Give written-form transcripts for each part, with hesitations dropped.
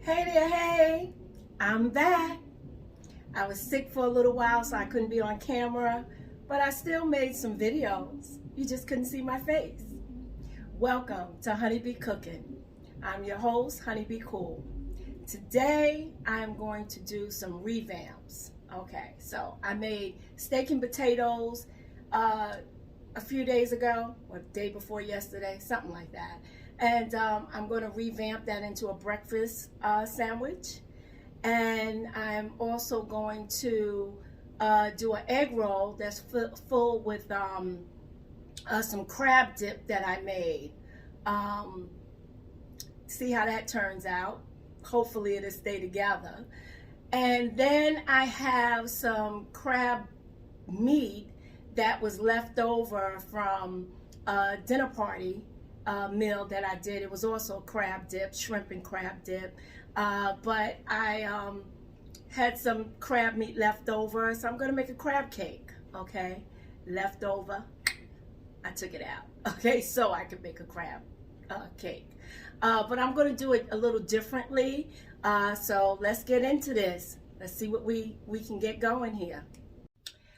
Hey there, hey, I'm back. I was sick for a little while, so I couldn't be on camera, but I still made some videos. You just couldn't see my face. Welcome to Honeybee Cooking. I'm your host, Honeybee Cool. Today, I'm going to do some revamps. Okay, so I made steak and potatoes a few days ago, or the day before yesterday, something like that. And I'm going to revamp that into a breakfast sandwich. And I'm also going to do an egg roll that's full with some crab dip that I made. See how that turns out. Hopefully it'll stay together. And then I have some crab meat that was left over from a dinner party meal that I did. It was also crab dip, shrimp and crab dip. But I had some crab meat left over, so I'm gonna make a crab cake, okay? Leftover, I took it out, okay? So I could make a crab cake. But I'm gonna do it a little differently. So let's get into this. Let's see what we can get going here.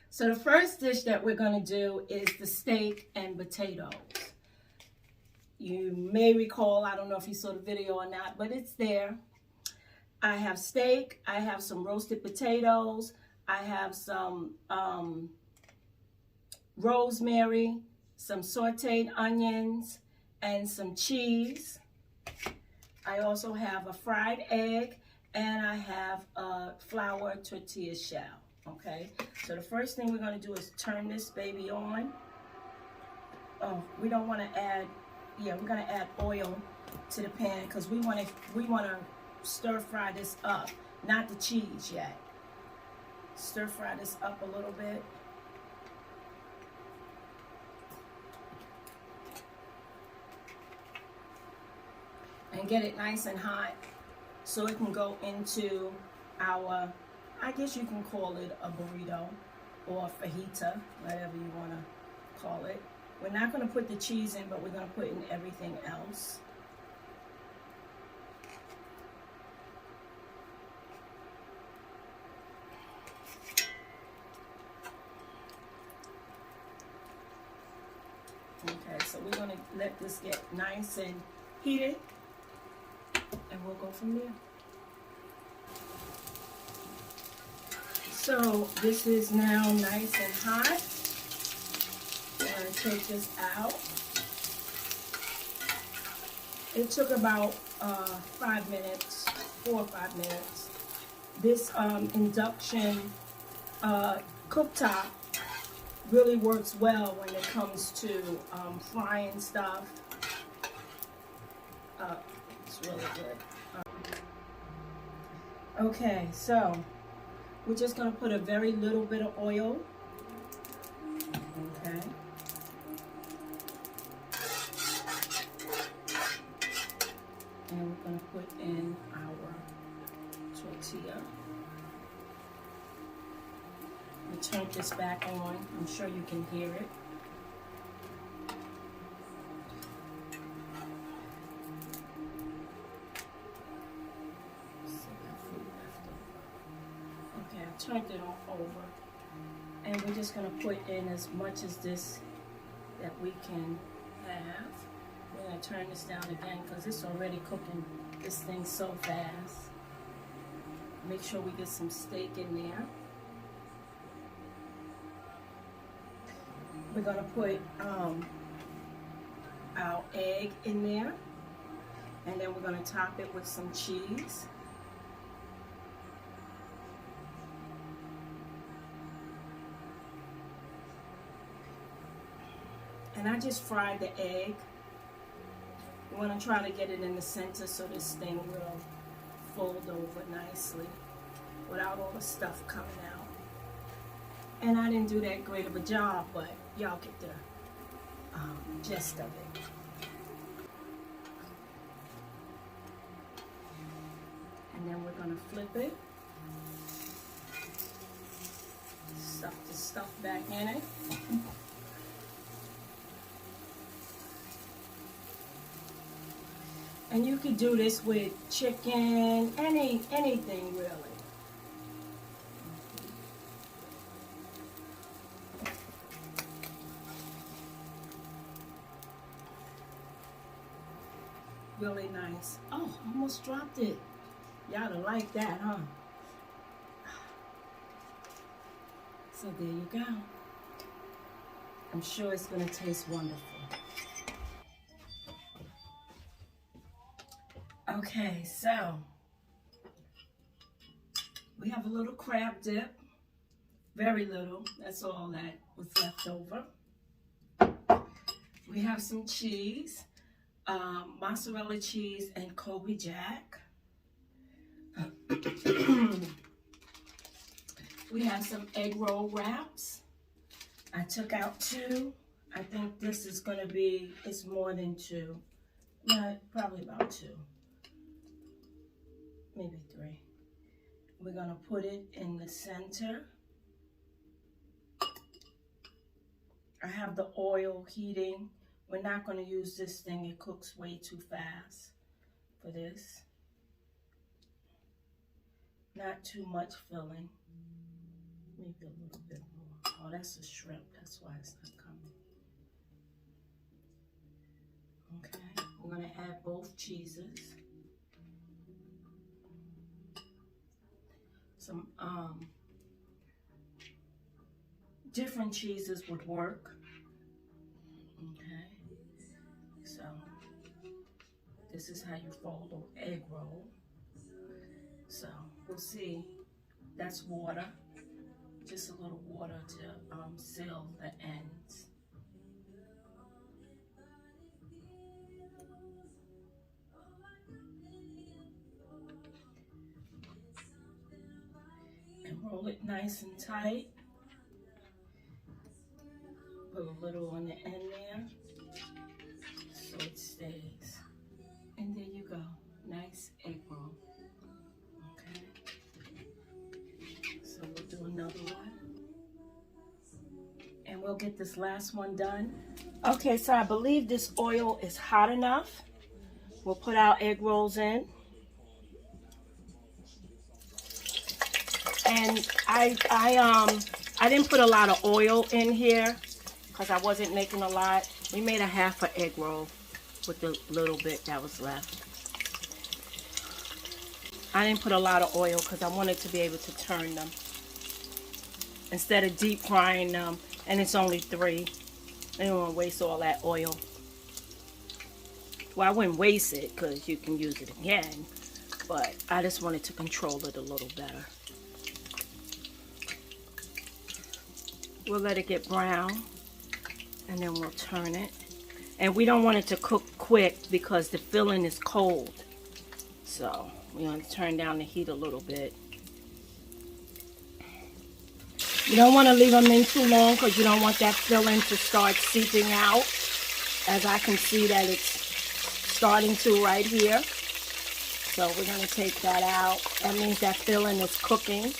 So the first dish that we're gonna do is the steak and potatoes. You may recall, I don't know if you saw the video or not, but it's there. I have steak, I have some roasted potatoes, I have some rosemary, some sauteed onions, and some cheese. I also have a fried egg, and I have a flour tortilla shell, okay? So the first thing we're gonna do is turn this baby on. Oh, we don't wanna add, we're gonna add oil to the pan because we wanna stir fry this up, not the cheese yet. Stir fry this up a little bit. And get it nice and hot so it can go into our, I guess you can call it a burrito or fajita, whatever you wanna call it. We're not going to put the cheese in, but we're going to put in everything else. Okay, so we're going to let this get nice and heated, and we'll go from there. So this is now nice and hot. I'm going to take this out. It took about 5 minutes, 4 or 5 minutes. This induction cooktop really works well when it comes to frying stuff. It's really good. Okay, so we're just going to put a very little bit of oil. Okay. And we're going to put in our tortilla. We turn this back on. I'm sure you can hear it. Okay, I turned it over. And we're just going to put in as much as this that we can have. We're going to turn this down again because it's already cooking this thing so fast. Make sure we get some steak in there. We're going to put our egg in there. And then we're going to top it with some cheese. And I just fried the egg. You want to try to get it in the center so this thing will fold over nicely without all the stuff coming out. And I didn't do that great of a job, but y'all get the gist of it. And then we're going to flip it. Stuff the stuff back in it. And you could do this with chicken, anything really. Really nice. Oh, almost dropped it. Y'all don't like that, huh? So there you go. I'm sure it's gonna taste wonderful. Okay, so we have a little crab dip. Very little. That's all that was left over. We have some cheese, mozzarella cheese and Kobe Jack. We have some egg roll wraps. I took out 2. I think this is going to be, it's more than 2. No, probably about 2. Maybe 3. We're going to put it in the center. I have the oil heating. We're not going to use this thing. It cooks way too fast for this. Not too much filling. Maybe a little bit more. Oh, that's a shrimp. That's why it's not coming. Okay, we're going to add both cheeses. Some different cheeses would work. Okay, so this is how you fold an egg roll. So we'll see. That's water. Just a little water to seal the ends. And roll it nice and tight. Put a little on the end there so it stays. And there you go. Nice egg roll. Okay. So we'll do another one. And we'll get this last one done. Okay, so I believe this oil is hot enough. We'll put our egg rolls in. And I didn't put a lot of oil in here because I wasn't making a lot. We made a half an egg roll with the little bit that was left. I didn't put a lot of oil because I wanted to be able to turn them instead of deep frying them. And it's only 3. I don't want to waste all that oil. Well, I wouldn't waste it because you can use it again, but I just wanted to control it a little better. We'll let it get brown and then we'll turn it. And we don't want it to cook quick because the filling is cold. So we're going to turn down the heat a little bit. You don't want to leave them in too long because you don't want that filling to start seeping out. As I can see that it's starting to right here. So we're going to take that out. That means that filling is cooking.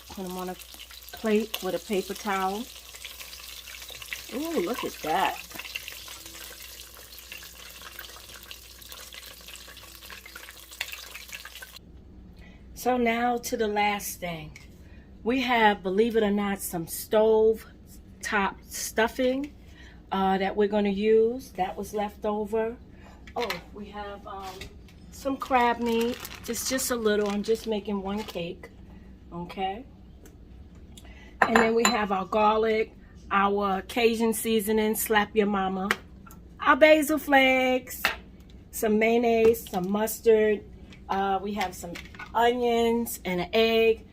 Put them on a plate with a paper towel. Ooh, look at that. So now to the last thing. We have, believe it or not, some stove top stuffing that we're going to use. That was left over. Oh, we have some crab meat. Just a little. I'm just making 1 cake. Okay. And then we have our garlic, our Cajun seasoning, slap your mama, our basil flakes, some mayonnaise, some mustard. We have some onions and an egg.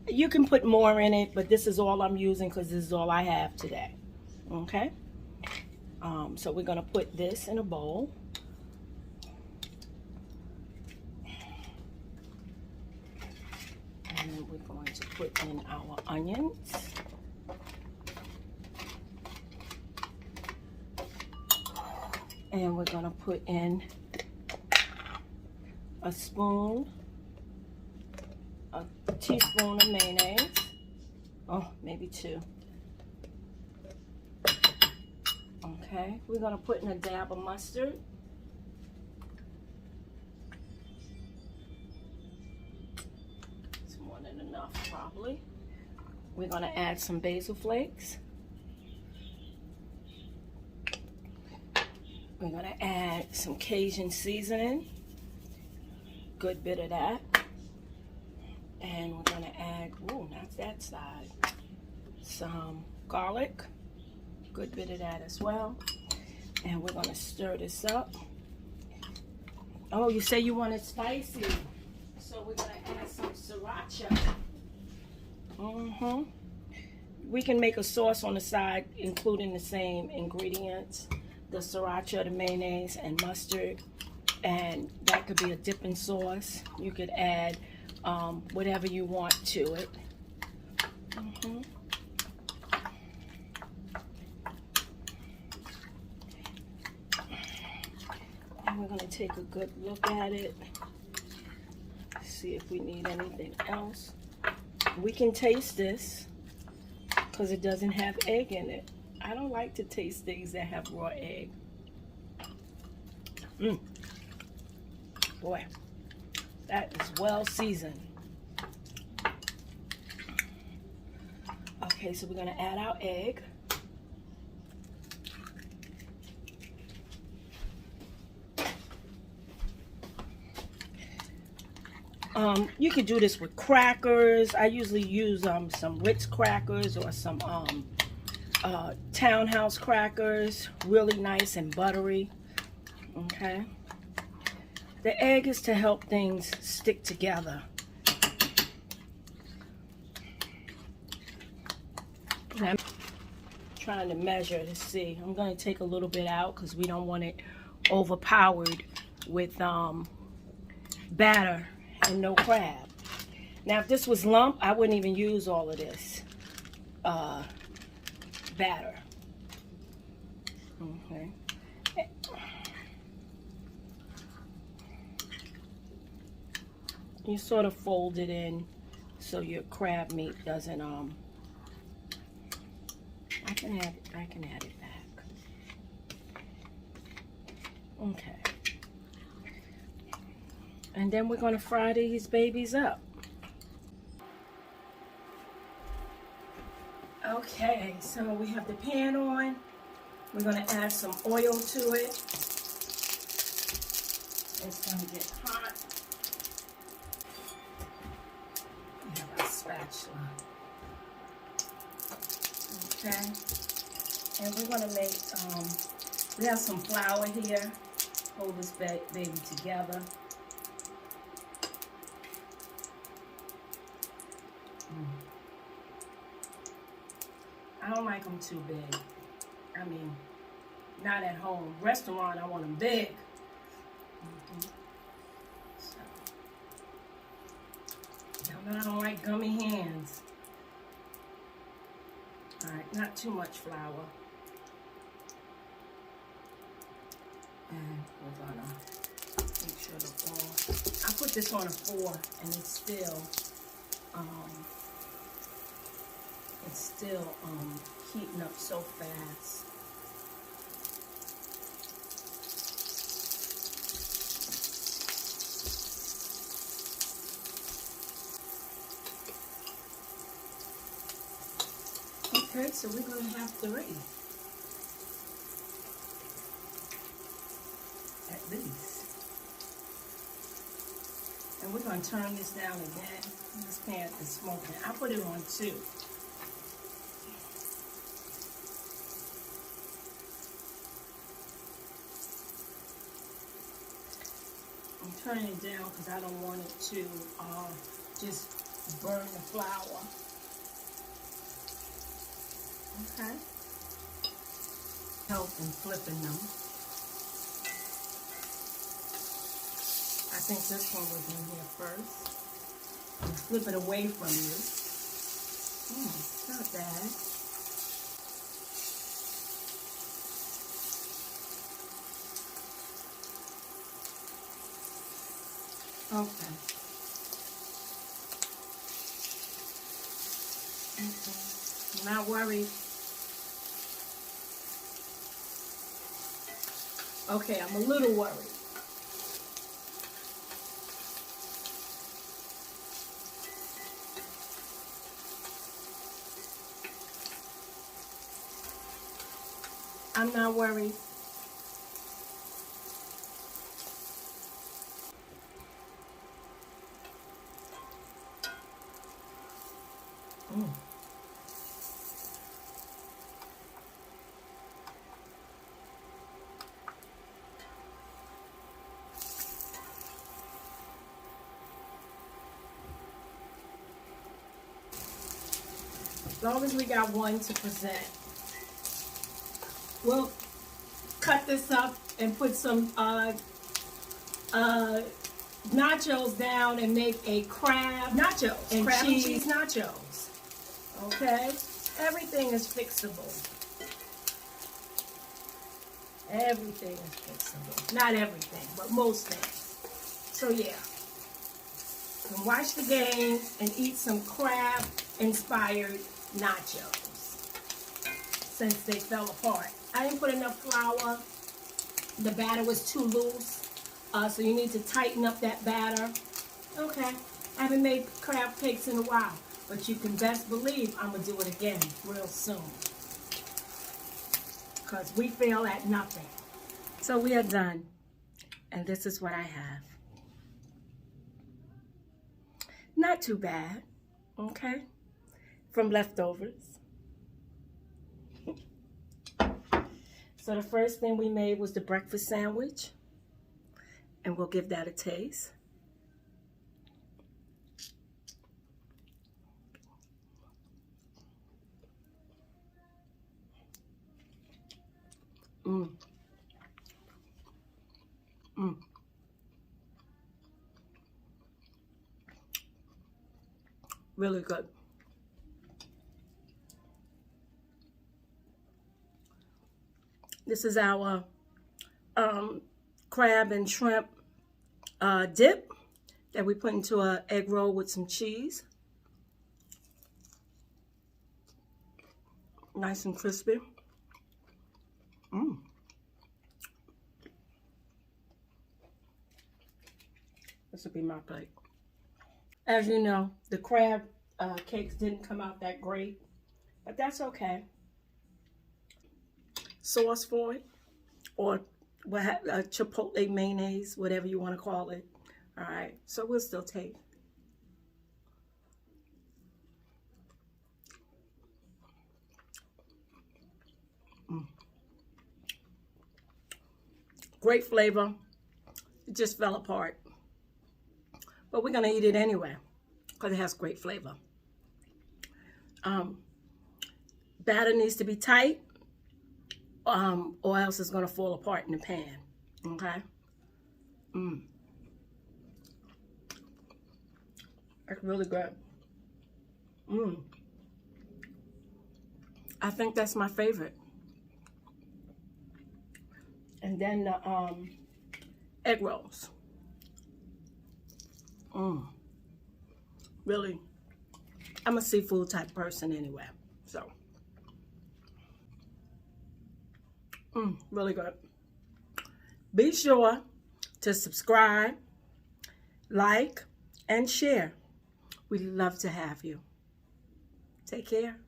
You can put more in it, but this is all I'm using because this is all I have today. Okay. So we're gonna put this in a bowl. And then we're going to put in our onions. And we're going to put in a spoon, a teaspoon of mayonnaise. Oh, maybe 2. Okay, we're gonna put in a dab of mustard. It's more than enough, probably. We're gonna add some basil flakes. We're gonna add some Cajun seasoning, good bit of that. And we're gonna add, ooh, not that side, some garlic, good bit of that as well. And we're gonna stir this up. Oh, you say you want it spicy, so we're gonna add some sriracha. We can make a sauce on the side, including the same ingredients. The sriracha, the mayonnaise, and mustard, and that could be a dipping sauce. You could add whatever you want to it. And we're going to take a good look at it, see if we need anything else. We can taste this because it doesn't have egg in it. I don't like to taste things that have raw egg. Boy, that is well seasoned. Okay, so we're gonna add our egg. You could do this with crackers. I usually use some Ritz crackers or some Townhouse crackers, really nice and buttery. Okay, the egg is to help things stick together. And I'm trying to measure to see. I'm going to take a little bit out because we don't want it overpowered with batter and no crab. Now, if this was lump, I wouldn't even use all of this batter. Okay. You sort of fold it in so your crab meat doesn't I can add it back. Okay. And then we're going to fry these babies up. Okay, so we have the pan on. We're going to add some oil to it. It's going to get hot. We have our spatula. Okay. And we're going to make, we have some flour here. Hold this baby together. I don't like them too big. I mean, not at home. Restaurant, I want them big. So, y'all know I don't like gummy hands. All right, not too much flour. And we're gonna make sure the oil. I put this on a 4, and it's still heating up so fast. Okay, so we're going to have 3. At least. And we're going to turn this down again. This pan is smoking. I put it on 2. I'm turning it down because I don't want it to just burn the flour. Okay. Help in flipping them. I think this one was in here first. And flip it away from you. It's not bad. Okay. I'm not worried. Okay, I'm a little worried. I'm not worried. Mm. As long as we got one to present, we'll cut this up and put some nachos down and make a crab nachos and crab cheese nachos. Okay, everything is fixable. Everything is fixable. Not everything, but most things. So yeah, you can watch the game and eat some crab inspired nachos since they fell apart. I didn't put enough flour. The batter was too loose, so you need to tighten up that batter. Okay, I haven't made crab cakes in a while, but you can best believe I'm gonna do it again real soon, because we fail at nothing. So we are done, and this is what I have. Not too bad, okay, from leftovers. So the first thing we made was the breakfast sandwich, and we'll give that a taste. Mmm. Mmm. Really good. This is our crab and shrimp dip that we put into an egg roll with some cheese. Nice and crispy. Mmm. This will be my plate. As you know, the crab cakes didn't come out that great, but that's okay. Sauce for it, or chipotle mayonnaise, whatever you want to call it. All right, so we'll still take. Great flavor. It just fell apart, but we're gonna eat it anyway because it has great flavor. Batter needs to be tight, or else it's gonna fall apart in the pan. Okay. It's really good. I think that's my favorite. And then the egg rolls. Really, I'm a seafood type person anyway, so. Really good. Be sure to subscribe, like, and share. We'd love to have you. Take care.